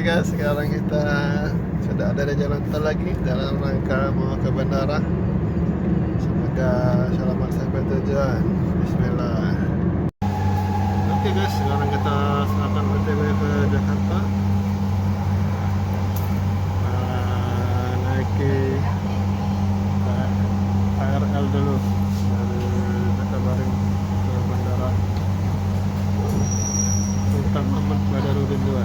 guys, sekarang kita sudah ada di jalan tol lagi dalam rangka mau ke bandara. Semoga selamat sampai tujuan. Bismillah. Oke guys, sekarang kita akan OTW ke Jakarta. Naiki KRL dulu dari Jakabaring ke bandara Sultan Muhammad Badarudin II.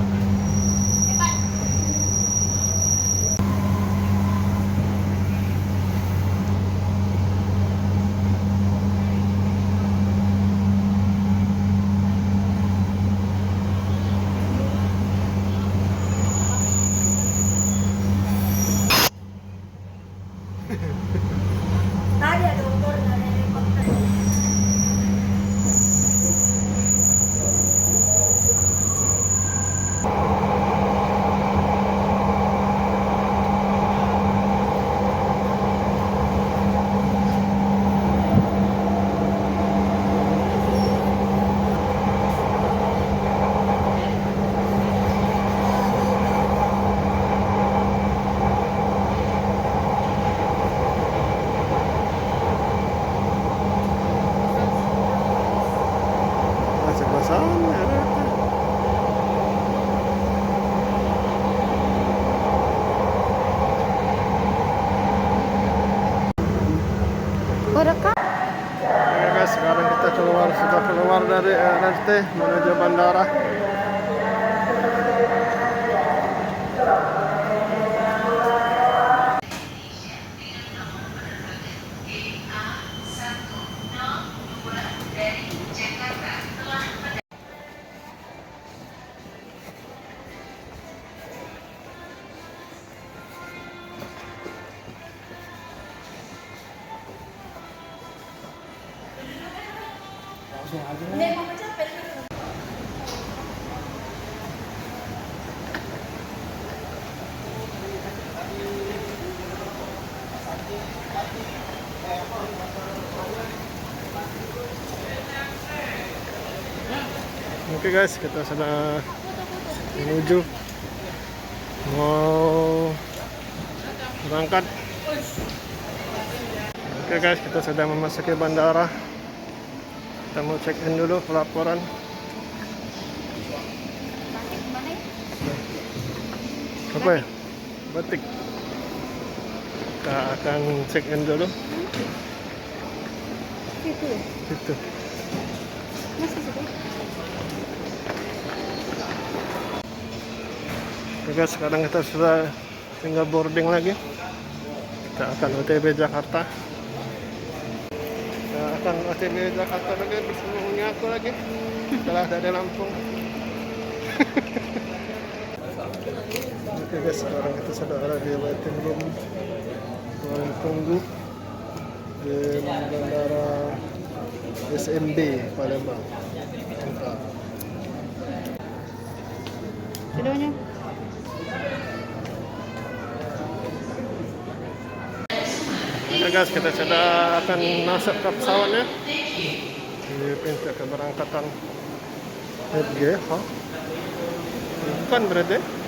Tadi ada motor dari helikopter. Sebelah sana ada. Rekam. Oke guys, sekarang kita sudah keluar dari LRT menuju bandara. Memang capek. Oke guys, kita sudah menuju mau berangkat. Oke guys, kita sudah memasuki bandara. Kita mau check in dulu pelaporan. Apa ya? Batik. Kita akan check in dulu. Itu. Itu. Masih situ. Oke guys, sekarang kita sudah tinggal boarding lagi. Kita akan OTW Jakarta. Kita akan OTW Jakarta lagi bersama aku lagi. Setelah dari Lampung. Oke guys, sekarang kita sudah ada di waiting room. Ruang tunggu di bandara SMB Palembang. Videonya. Oke guys, kita sudah akan masuk ke pesawatnya di pintu keberangkatan FG. Bukan berarti.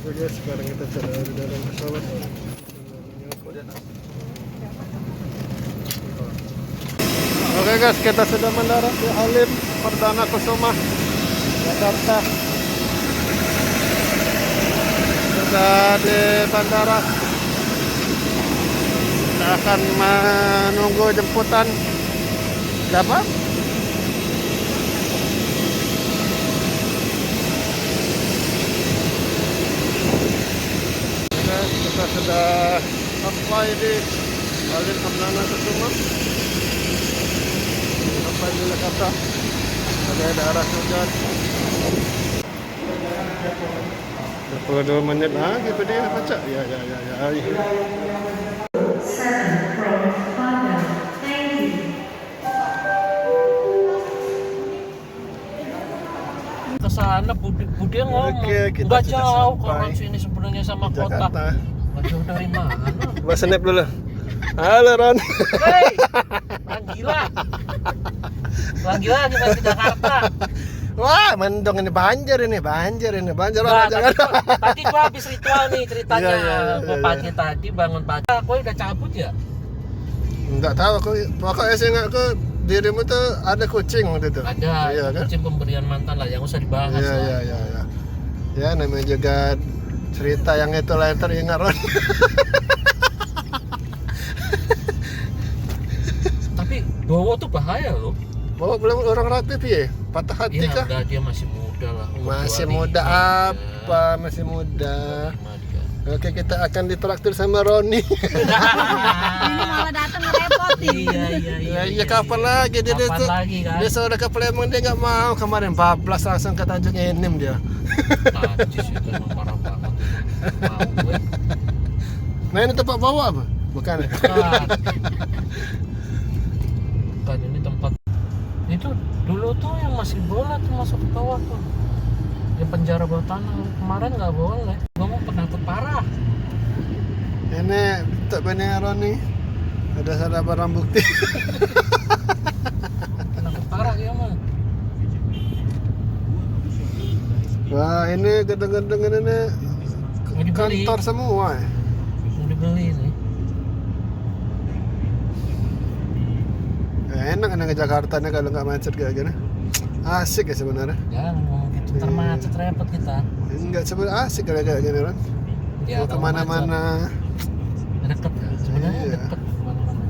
Oke guys, sekarang kita sudah di dalam pesawat. Oke guys, kita sudah mendarat di Halim Perdana Kusuma, Jakarta. Sudah di bandara. Kita akan menunggu jemputan. Dapat? Kita sudah sampai di Halim Perdana Kusuma. Sampai di Jakarta. Ada daerah hujan. 22 menit lagi apa dia baca? Ya. 7 from Father. sana Budi ngomong Oke, kita nggak sudah jauh sampai orang sini sebenarnya sama di kota. Jakarta. Nggak jauh dari mana? Coba snap dulu. Halo Ron. Hei, orang gila. Orang gila kita ke Jakarta. Wah, mendong ini banjir Ron, Nah, jangan. tadi gua habis ritual nih ceritanya. Iya, Gua pagi tadi bangun pagi. Aku udah cabut ya. Enggak tahu aku, pokoknya saya ingat aku dirimu tuh ada kucing waktu itu. Ada Iya kan? kucing pemberian mantan lah yang usah dibahas Iya, lah. iya, iya, iya. Ya namanya juga cerita yang itu lah yang teringat Ron. Tapi Bowo tuh bahaya loh. Bawa belum orang rapi piye? Patah hati Iya, kah? udah dia masih muda lah. umur Masih 25 muda dia. apa? Masih muda. 25 dia. Oke, kita akan ditraktir sama Roni. Ini malah datang ngerepotin. Iya. Ya kapan lagi dia Kapan tuh? lagi kan? Dia sudah ke Palembang dia nggak mau. Kemarin bablas langsung ke Tanjung Enim dia. Najis itu emang parah banget. Mau gue. Nah ini tempat bawa apa? Bukan ya? Bukan ini tempat. Itu dulu tuh yang masih boleh tuh masuk ke bawah tuh. Yang penjara bawah tanah kemarin nggak boleh. Gue mau penakut parah. Ini tak benar Roni. Ada barang bukti. Penakut parah ya mah. Wah ini gedung-gedung ini Mau dibeli. kantor semua. Mau dibeli nih. Enak ke Jakarta nih kalau nggak macet kayak gini. Asik ya sebenarnya. Jangan ngomong gitu, ntar macet repot kita. Enggak sebenarnya asik kalau kayak gini Ron. Ya, Mau kemana-mana. Deket kan? Sebenarnya Iya. deket kemana-mana.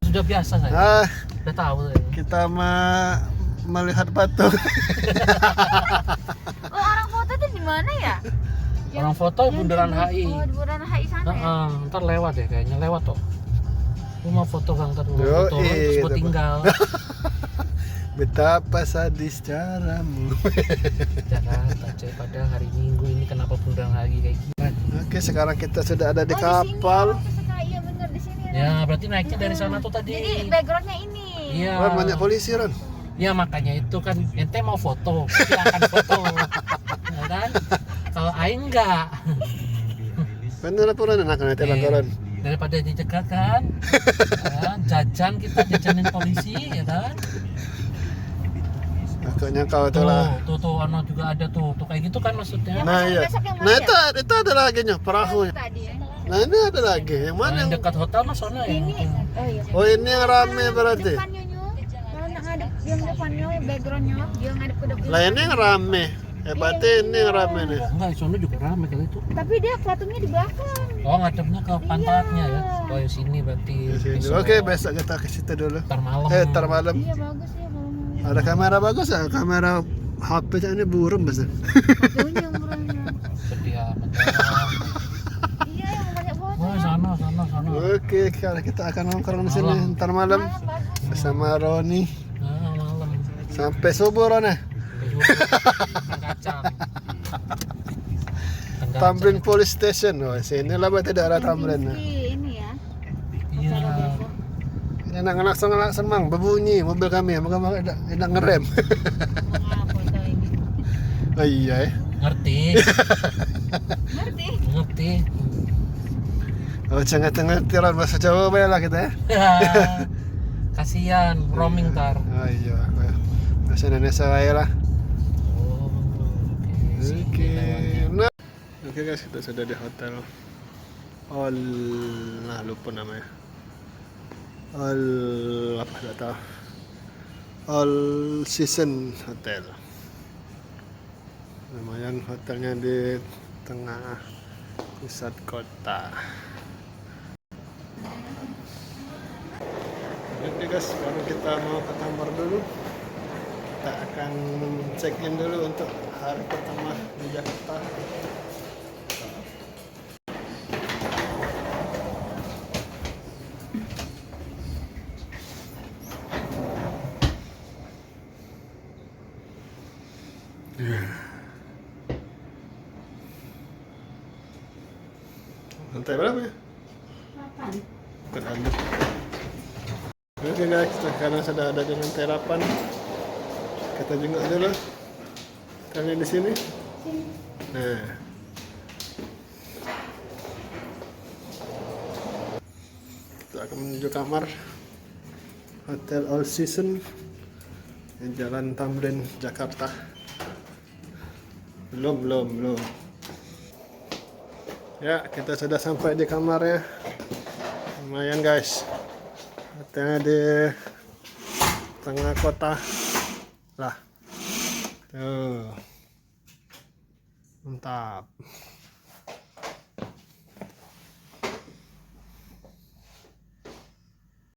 Sudah biasa saya. Ah, Udah tahu saya. kita melihat patung. Oh, orang foto tuh di mana ya? Orang foto Bundaran HI. Oh, di Bundaran HI sana ya? Heeh, ntar lewat ya kayaknya lewat tuh. Lu mau foto bang ntar gua Yoi, foto terus gua gitu, tinggal. Betapa sadis caramu. Jakarta coy pada hari Minggu ini kenapa Bundaran HI kayak gini? Oke, sekarang kita sudah ada di Oh, di sini, kapal. oh, kesukaan. Iya bener di sini. Ya berarti naiknya dari sana tuh tadi. Jadi backgroundnya ini. Iya. Ron, banyak polisi Ron. Ya makanya itu kan ente mau foto, silakan foto. Ya kan? Kalau aing enggak. Bener apa Ron? Enak nanti Ron. Daripada dicegat kan. Ya, jajan kita jajanin polisi ya kan. Makanya kau tuh lah. Tuh, ono juga ada tuh kayak gitu kan maksudnya. Nah iya. besok yang mana Nah ya? itu ada lagi nya perahu. Tadi ya. Nah ini ada lagi. Yang mana? Yang Yang... dekat hotel mas sono ya. Ini. Oh iya. Oh ini yang rame berarti. Depannya nyu. Kalau nak ngadep yang depannya backgroundnya dia ngadep ke depan. Lah ini yang rame. Berarti ini yang rame nih. Enggak, sono juga ramai kali itu. Tapi dia patungnya di belakang. Oh, ngadepnya ke pantatnya ya. Oh, yang sini berarti. Di sini. besok. Oke, besok kita ke situ dulu. Ntar malam. Ntar malam. Iya bagus ya kalau mau. Ada kamera bagus ya? Kamera HP ini burem besar. Fotonya murahnya. Sedih amat. Iya yang banyak foto. Oh, sana. Oke, sekarang kita akan nongkrong di sini Malam. ntar malam Malam bagus. bersama Roni Nah, malam. sampai subuh Ron ya. Kacang. Tamrin Police Station. Oh, sini lah berarti daerah Tamrin. Ini ya. Iya. Ini anak-anak senang berbunyi mobil kami, moga enak ngerem. Nah, foto ini. Oh iya ya. Ngerti. Ngerti? Oh jangan tiran bahasa Jawa bae lah kita ya. Kasihan roaming tar. Oh iya. Bahasa Indonesia wae lah. Oh, Oke. Nah. Oke guys, kita sudah di hotel nah lupa namanya. Apa enggak tahu. All Season Hotel. Lumayan hotelnya di tengah pusat kota. Oke guys, baru kita mau ke kamar dulu. Kita akan check in dulu untuk hari pertama di Jakarta. Lantai berapa ya? 8. Ada. Oke guys, sekarang sudah ada di lantai 8. Kita jenguk dulu. Kalian di sini. Nah. Kita akan menuju kamar Hotel All Season di Jalan Tamrin, Jakarta. Belum. Ya, kita sudah sampai di kamarnya. Lumayan guys. Hotelnya di tengah kota. Lah. Tuh. Mantap.